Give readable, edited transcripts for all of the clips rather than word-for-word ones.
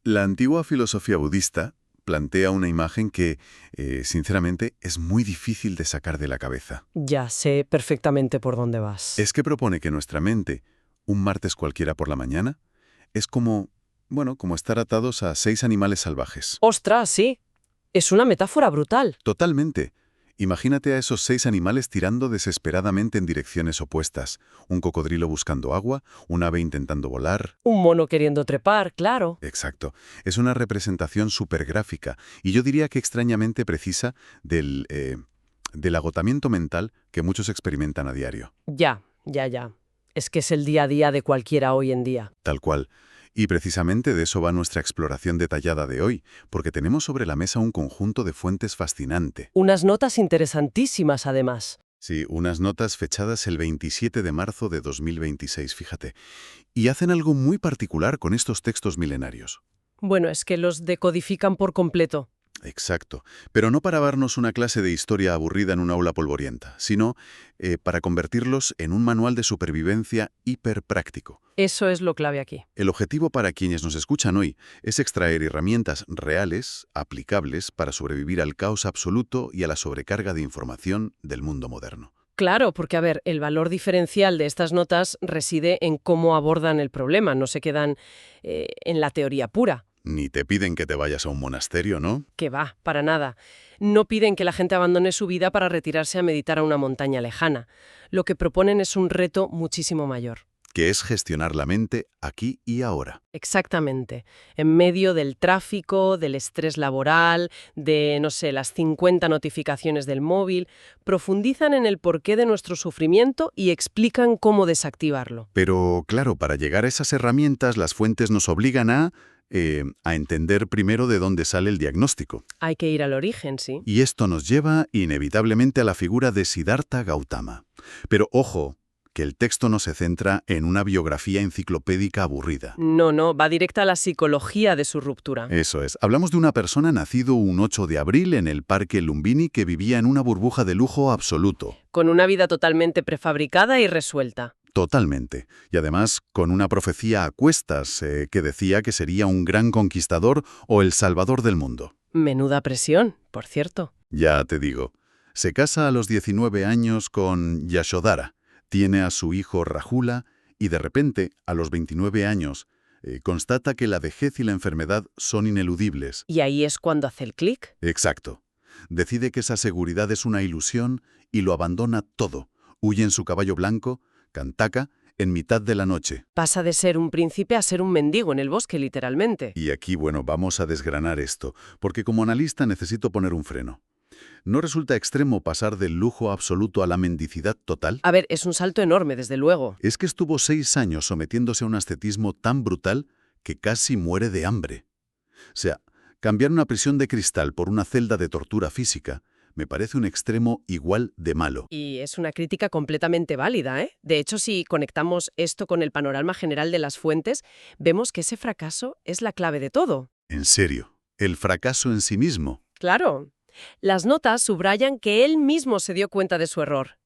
La antigua filosofía budista plantea una imagen que, sinceramente, es muy difícil de sacar de la cabeza. Ya sé perfectamente por dónde vas. Es que propone que nuestra mente, un martes cualquiera por la mañana, es como, bueno, como estar atados a 6 animales salvajes. ¡Ostras, sí! Es una metáfora brutal. Totalmente. Imagínate a esos 6 animales tirando desesperadamente en direcciones opuestas. Un cocodrilo buscando agua, un ave intentando volar. Un mono queriendo trepar, claro. Exacto. Es una representación supergráfica y yo diría que extrañamente precisa del agotamiento mental que muchos experimentan a diario. Ya. Es que es el día a día de cualquiera hoy en día. Tal cual. Y precisamente de eso va nuestra exploración detallada de hoy, porque tenemos sobre la mesa un conjunto de fuentes fascinante. Unas notas interesantísimas, además. Sí, unas notas fechadas el 27 de marzo de 2026, fíjate. Y hacen algo muy particular con estos textos milenarios. Bueno, es que los decodifican por completo. Exacto. Pero no para darnos una clase de historia aburrida en un aula polvorienta, sino para convertirlos en un manual de supervivencia hiperpráctico. Eso es lo clave aquí. El objetivo para quienes nos escuchan hoy es extraer herramientas reales, aplicables, para sobrevivir al caos absoluto y a la sobrecarga de información del mundo moderno. Claro, porque, a ver, el valor diferencial de estas notas reside en cómo abordan el problema, no se quedan en la teoría pura. Ni te piden que te vayas a un monasterio, ¿no? Que va, para nada. No piden que la gente abandone su vida para retirarse a meditar a una montaña lejana. Lo que proponen es un reto muchísimo mayor. Que es gestionar la mente aquí y ahora. Exactamente. En medio del tráfico, del estrés laboral, de, no sé, las 50 notificaciones del móvil, profundizan en el porqué de nuestro sufrimiento y explican cómo desactivarlo. Pero, claro, para llegar a esas herramientas, las fuentes nos obligan a entender primero de dónde sale el diagnóstico. Hay que ir al origen, sí. Y esto nos lleva inevitablemente a la figura de Siddhartha Gautama. Pero ojo, que el texto no se centra en una biografía enciclopédica aburrida. No, va directa a la psicología de su ruptura. Eso es. Hablamos de una persona nacido un 8 de abril en el Parque Lumbini que vivía en una burbuja de lujo absoluto. Con una vida totalmente prefabricada y resuelta. Totalmente. Y además con una profecía a cuestas que decía que sería un gran conquistador o el salvador del mundo. Menuda presión, por cierto. Ya te digo. Se casa a los 19 años con Yashodhara. Tiene a su hijo Rahula y de repente, a los 29 años, constata que la vejez y la enfermedad son ineludibles. Y ahí es cuando hace el clic. Exacto. Decide que esa seguridad es una ilusión y lo abandona todo. Huye en su caballo blanco, Kantaka, en mitad de la noche. Pasa de ser un príncipe a ser un mendigo en el bosque, literalmente. Y aquí, bueno, vamos a desgranar esto, porque como analista necesito poner un freno. ¿No resulta extremo pasar del lujo absoluto a la mendicidad total? A ver, es un salto enorme, desde luego. Es que estuvo 6 años sometiéndose a un ascetismo tan brutal que casi muere de hambre. O sea, cambiar una prisión de cristal por una celda de tortura física me parece un extremo igual de malo. Y es una crítica completamente válida, ¿eh? De hecho, si conectamos esto con el panorama general de las fuentes, vemos que ese fracaso es la clave de todo. En serio, el fracaso en sí mismo. Claro. Las notas subrayan que él mismo se dio cuenta de su error.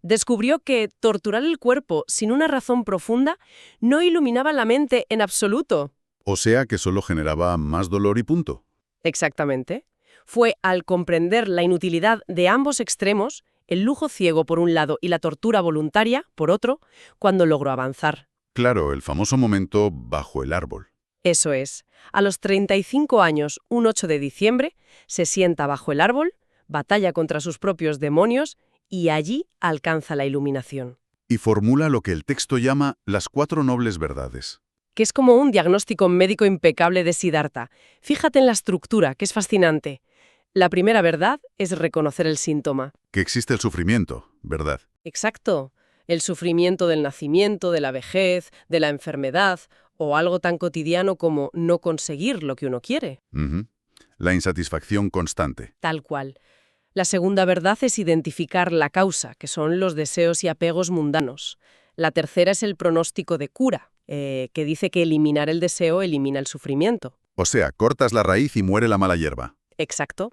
Descubrió que torturar el cuerpo sin una razón profunda no iluminaba la mente en absoluto. O sea que solo generaba más dolor y punto. Exactamente. Fue al comprender la inutilidad de ambos extremos, el lujo ciego por un lado y la tortura voluntaria por otro, cuando logró avanzar. Claro, el famoso momento bajo el árbol. Eso es. A los 35 años, un 8 de diciembre, se sienta bajo el árbol, batalla contra sus propios demonios y allí alcanza la iluminación. Y formula lo que el texto llama las 4 nobles verdades. Que es como un diagnóstico médico impecable de Siddhartha. Fíjate en la estructura, que es fascinante. La primera verdad es reconocer el síntoma. Que existe el sufrimiento, ¿verdad? Exacto. El sufrimiento del nacimiento, de la vejez, de la enfermedad, o algo tan cotidiano como no conseguir lo que uno quiere. La insatisfacción constante. Tal cual. La segunda verdad es identificar la causa, que son los deseos y apegos mundanos. La tercera es el pronóstico de cura, que dice que eliminar el deseo elimina el sufrimiento. O sea, cortas la raíz y muere la mala hierba. Exacto.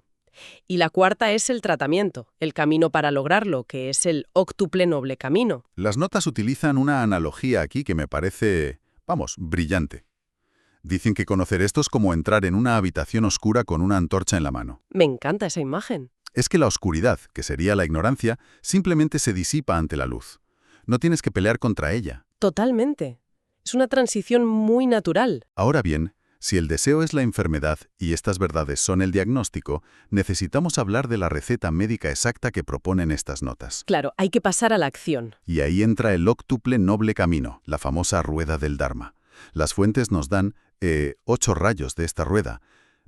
Y la cuarta es el tratamiento, el camino para lograrlo, que es el óctuple noble camino. Las notas utilizan una analogía aquí que me parece, vamos, brillante. Dicen que conocer esto es como entrar en una habitación oscura con una antorcha en la mano. Me encanta esa imagen. Es que la oscuridad, que sería la ignorancia, simplemente se disipa ante la luz. No tienes que pelear contra ella. Totalmente. Es una transición muy natural. Ahora bien, si el deseo es la enfermedad y estas verdades son el diagnóstico, necesitamos hablar de la receta médica exacta que proponen estas notas. Claro, hay que pasar a la acción. Y ahí entra el óctuple noble camino, la famosa rueda del Dharma. Las fuentes nos dan 8 rayos de esta rueda: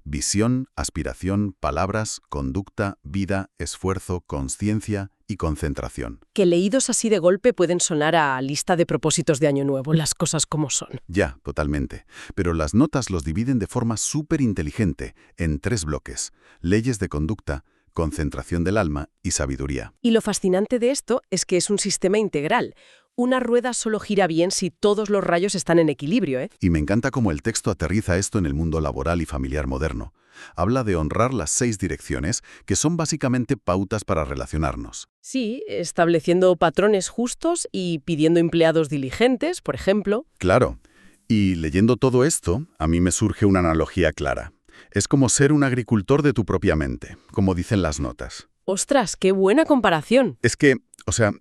visión, aspiración, palabras, conducta, vida, esfuerzo, consciencia y concentración. Que leídos así de golpe pueden sonar a lista de propósitos de Año Nuevo, las cosas como son. Ya, totalmente. Pero las notas los dividen de forma súper inteligente en 3 bloques: leyes de conducta, concentración del alma y sabiduría. Y lo fascinante de esto es que es un sistema integral. Una rueda solo gira bien si todos los rayos están en equilibrio, ¿eh? Y me encanta cómo el texto aterriza esto en el mundo laboral y familiar moderno. Habla de honrar las 6 direcciones, que son básicamente pautas para relacionarnos. Sí, estableciendo patrones justos y pidiendo empleados diligentes, por ejemplo. Claro. Y leyendo todo esto, a mí me surge una analogía clara. Es como ser un agricultor de tu propia mente, como dicen las notas. ¡Ostras, qué buena comparación! Es que,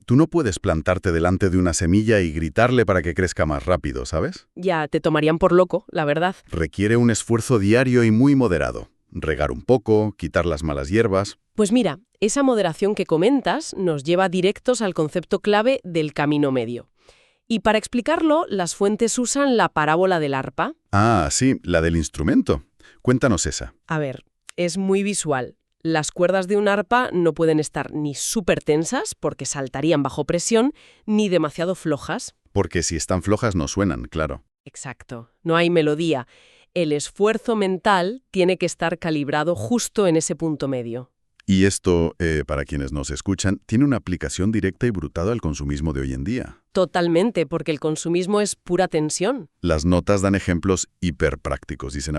tú no puedes plantarte delante de una semilla y gritarle para que crezca más rápido, ¿sabes? Ya te tomarían por loco, la verdad. Requiere un esfuerzo diario y muy moderado. Regar un poco, quitar las malas hierbas. Pues mira, esa moderación que comentas nos lleva directos al concepto clave del camino medio. Y para explicarlo, las fuentes usan la parábola del arpa. Ah, sí, la del instrumento. Cuéntanos esa. A ver, es muy visual. Las cuerdas de un arpa no pueden estar ni súper tensas, porque saltarían bajo presión, ni demasiado flojas. Porque si están flojas no suenan, claro. Exacto. No hay melodía. El esfuerzo mental tiene que estar calibrado justo en ese punto medio. Y esto, para quienes nos escuchan, tiene una aplicación directa y brutal al consumismo de hoy en día. Totalmente, porque el consumismo es pura tensión. Las notas dan ejemplos hiperprácticos. Dicen,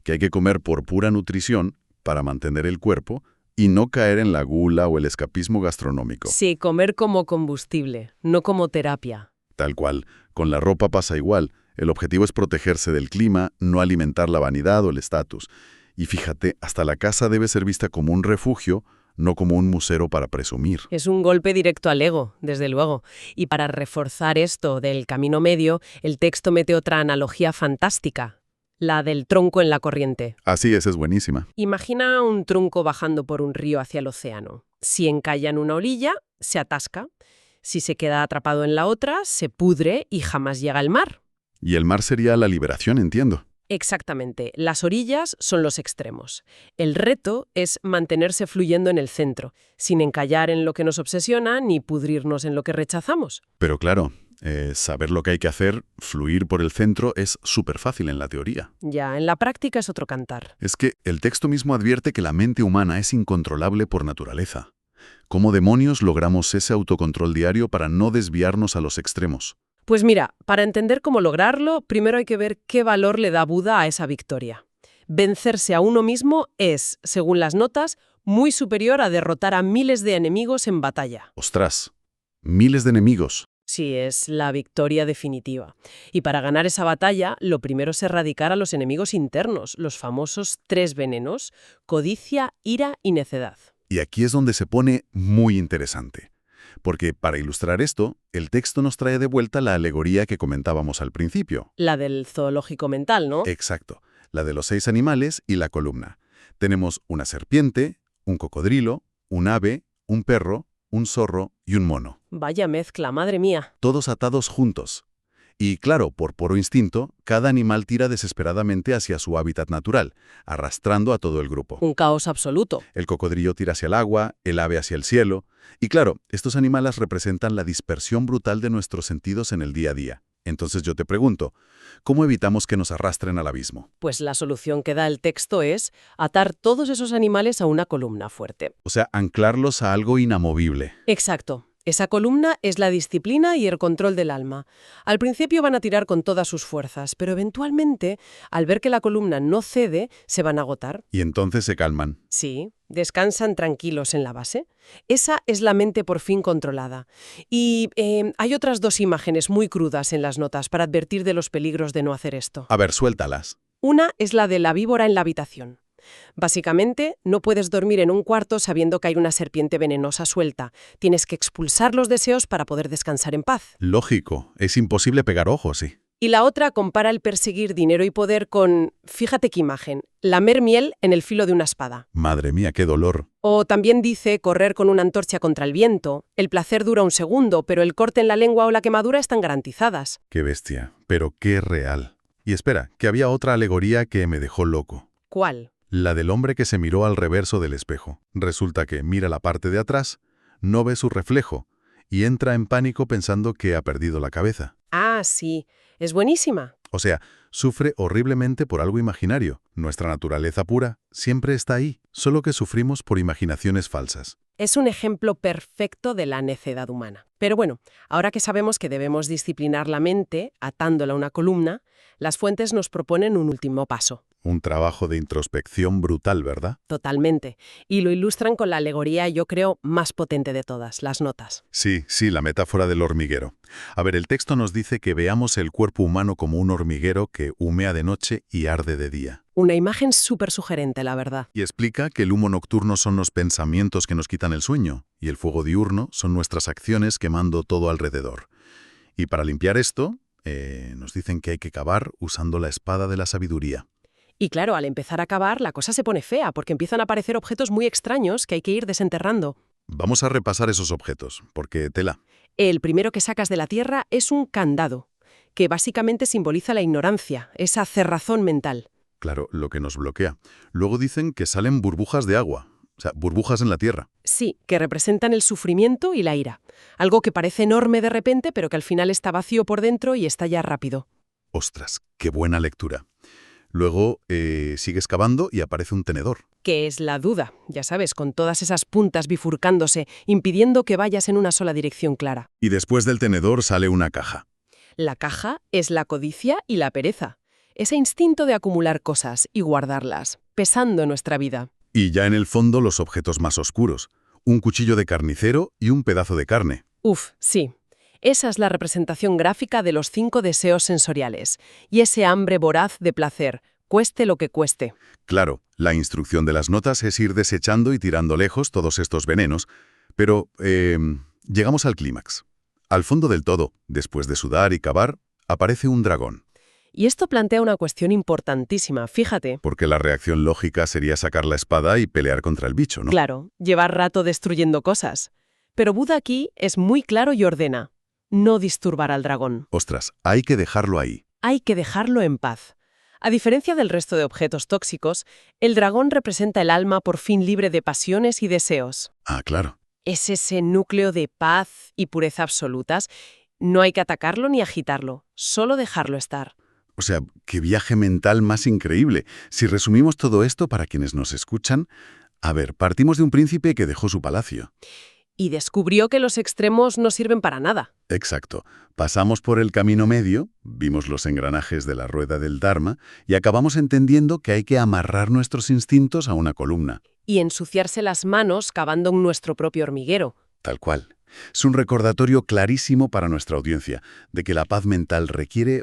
que hay que comer por pura nutrición para mantener el cuerpo y no caer en la gula o el escapismo gastronómico. Sí, comer como combustible, no como terapia. Tal cual. Con la ropa pasa igual. El objetivo es protegerse del clima, no alimentar la vanidad o el estatus. Y fíjate, hasta la casa debe ser vista como un refugio, no como un museo para presumir. Es un golpe directo al ego, desde luego. Y para reforzar esto del camino medio, el texto mete otra analogía fantástica. La del tronco en la corriente. Así es buenísima. Imagina un tronco bajando por un río hacia el océano. Si encalla en una orilla, se atasca. Si se queda atrapado en la otra, se pudre y jamás llega al mar. Y el mar sería la liberación, entiendo. Exactamente. Las orillas son los extremos. El reto es mantenerse fluyendo en el centro, sin encallar en lo que nos obsesiona ni pudrirnos en lo que rechazamos. Pero claro, saber lo que hay que hacer, fluir por el centro, es súper fácil en la teoría. Ya, en la práctica es otro cantar. Es que el texto mismo advierte que la mente humana es incontrolable por naturaleza. ¿Cómo demonios logramos ese autocontrol diario para no desviarnos a los extremos? Pues mira, para entender cómo lograrlo, primero hay que ver qué valor le da Buda a esa victoria. Vencerse a uno mismo es, según las notas, muy superior a derrotar a miles de enemigos en batalla. ¡Ostras! Miles de enemigos. Sí, es la victoria definitiva. Y para ganar esa batalla, lo primero es erradicar a los enemigos internos, los famosos 3 venenos: codicia, ira y necedad. Y aquí es donde se pone muy interesante. Porque para ilustrar esto, el texto nos trae de vuelta la alegoría que comentábamos al principio. La del zoológico mental, ¿no? Exacto, la de los 6 animales y la columna. Tenemos una serpiente, un cocodrilo, un ave, un perro, un zorro y un mono. Vaya mezcla, madre mía. Todos atados juntos. Y claro, por puro instinto, cada animal tira desesperadamente hacia su hábitat natural, arrastrando a todo el grupo. Un caos absoluto. El cocodrilo tira hacia el agua, el ave hacia el cielo. Y claro, estos animales representan la dispersión brutal de nuestros sentidos en el día a día. Entonces yo te pregunto, ¿cómo evitamos que nos arrastren al abismo? Pues la solución que da el texto es atar todos esos animales a una columna fuerte. O sea, anclarlos a algo inamovible. Exacto. Esa columna es la disciplina y el control del alma. Al principio van a tirar con todas sus fuerzas, pero eventualmente, al ver que la columna no cede, se van a agotar. Y entonces se calman. Sí, descansan tranquilos en la base. Esa es la mente por fin controlada. Y hay otras dos imágenes muy crudas en las notas para advertir de los peligros de no hacer esto. A ver, suéltalas. Una es la de la víbora en la habitación. Básicamente, no puedes dormir en un cuarto sabiendo que hay una serpiente venenosa suelta. Tienes que expulsar los deseos para poder descansar en paz. Lógico, es imposible pegar ojos, sí. Y la otra compara el perseguir dinero y poder con, fíjate qué imagen, lamer miel en el filo de una espada. Madre mía, qué dolor. O también dice correr con una antorcha contra el viento. El placer dura un segundo, pero el corte en la lengua o la quemadura están garantizadas. Qué bestia, pero qué real. Y espera, que había otra alegoría que me dejó loco. ¿Cuál? La del hombre que se miró al reverso del espejo. Resulta que mira la parte de atrás, no ve su reflejo y entra en pánico pensando que ha perdido la cabeza. Ah, sí. Es buenísima. O sea, sufre horriblemente por algo imaginario. Nuestra naturaleza pura siempre está ahí, solo que sufrimos por imaginaciones falsas. Es un ejemplo perfecto de la necedad humana. Pero bueno, ahora que sabemos que debemos disciplinar la mente, atándola a una columna, las fuentes nos proponen un último paso. Un trabajo de introspección brutal, ¿verdad? Totalmente. Y lo ilustran con la alegoría, yo creo, más potente de todas, las notas. Sí, la metáfora del hormiguero. A ver, el texto nos dice que veamos el cuerpo humano como un hormiguero que humea de noche y arde de día. Una imagen súper sugerente, la verdad. Y explica que el humo nocturno son los pensamientos que nos quitan el sueño, y el fuego diurno son nuestras acciones quemando todo alrededor. Y para limpiar esto, nos dicen que hay que cavar usando la espada de la sabiduría. Y claro, al empezar a cavar, la cosa se pone fea, porque empiezan a aparecer objetos muy extraños que hay que ir desenterrando. Vamos a repasar esos objetos, porque tela. El primero que sacas de la tierra es un candado, que básicamente simboliza la ignorancia, esa cerrazón mental. Claro, lo que nos bloquea. Luego dicen que salen burbujas de agua, o sea, burbujas en la tierra. Sí, que representan el sufrimiento y la ira. Algo que parece enorme de repente, pero que al final está vacío por dentro y estalla rápido. Ostras, qué buena lectura. Luego sigues cavando y aparece un tenedor. Que es la duda, ya sabes, con todas esas puntas bifurcándose, impidiendo que vayas en una sola dirección clara. Y después del tenedor sale una caja. La caja es la codicia y la pereza. Ese instinto de acumular cosas y guardarlas, pesando en nuestra vida. Y ya en el fondo los objetos más oscuros. Un cuchillo de carnicero y un pedazo de carne. Uf, sí. Esa es la representación gráfica de los 5 deseos sensoriales. Y ese hambre voraz de placer, cueste lo que cueste. Claro, la instrucción de las notas es ir desechando y tirando lejos todos estos venenos, pero llegamos al clímax. Al fondo del todo, después de sudar y cavar, aparece un dragón. Y esto plantea una cuestión importantísima, fíjate. Porque la reacción lógica sería sacar la espada y pelear contra el bicho, ¿no? Claro, llevar rato destruyendo cosas. Pero Buda aquí es muy claro y ordena. No disturbar al dragón. Ostras, hay que dejarlo ahí. Hay que dejarlo en paz. A diferencia del resto de objetos tóxicos, el dragón representa el alma por fin libre de pasiones y deseos. Ah, claro. Es ese núcleo de paz y pureza absolutas. No hay que atacarlo ni agitarlo, solo dejarlo estar. O sea, qué viaje mental más increíble. Si resumimos todo esto para quienes nos escuchan, a ver, partimos de un príncipe que dejó su palacio. Y descubrió que los extremos no sirven para nada. Exacto. Pasamos por el camino medio, vimos los engranajes de la rueda del Dharma y acabamos entendiendo que hay que amarrar nuestros instintos a una columna. Y ensuciarse las manos cavando en nuestro propio hormiguero. Tal cual. Es un recordatorio clarísimo para nuestra audiencia de que la paz mental requiere,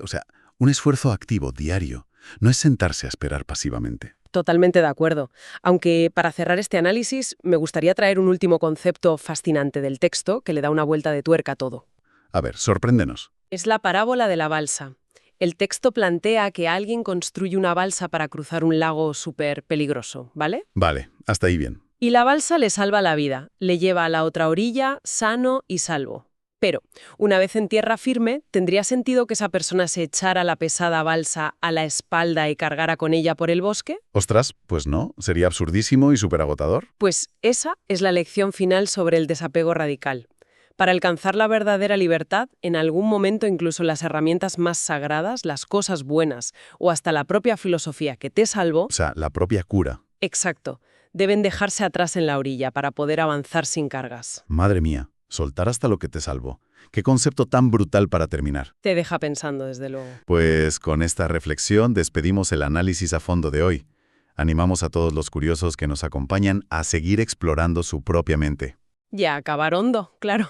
un esfuerzo activo, diario. No es sentarse a esperar pasivamente. Totalmente de acuerdo. Aunque para cerrar este análisis me gustaría traer un último concepto fascinante del texto que le da una vuelta de tuerca a todo. A ver, sorpréndenos. Es la parábola de la balsa. El texto plantea que alguien construye una balsa para cruzar un lago súper peligroso, ¿vale? Vale, hasta ahí bien. Y la balsa le salva la vida, le lleva a la otra orilla sano y salvo. Pero, una vez en tierra firme, ¿tendría sentido que esa persona se echara la pesada balsa a la espalda y cargara con ella por el bosque? Ostras, pues no, sería absurdísimo y superagotador. Pues esa es la lección final sobre el desapego radical. Para alcanzar la verdadera libertad, en algún momento incluso las herramientas más sagradas, las cosas buenas o hasta la propia filosofía que te salvó, O sea, la propia cura. exacto, deben dejarse atrás en la orilla para poder avanzar sin cargas. Madre mía, Soltar hasta lo que te salvó. Qué concepto tan brutal para terminar. Te deja pensando, desde luego. Pues con esta reflexión despedimos el análisis a fondo de hoy. Animamos a todos los curiosos que nos acompañan a seguir explorando su propia mente. Y a acabar hondo, claro.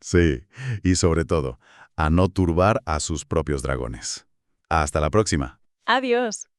Sí, y sobre todo, a no turbar a sus propios dragones. Hasta la próxima. Adiós.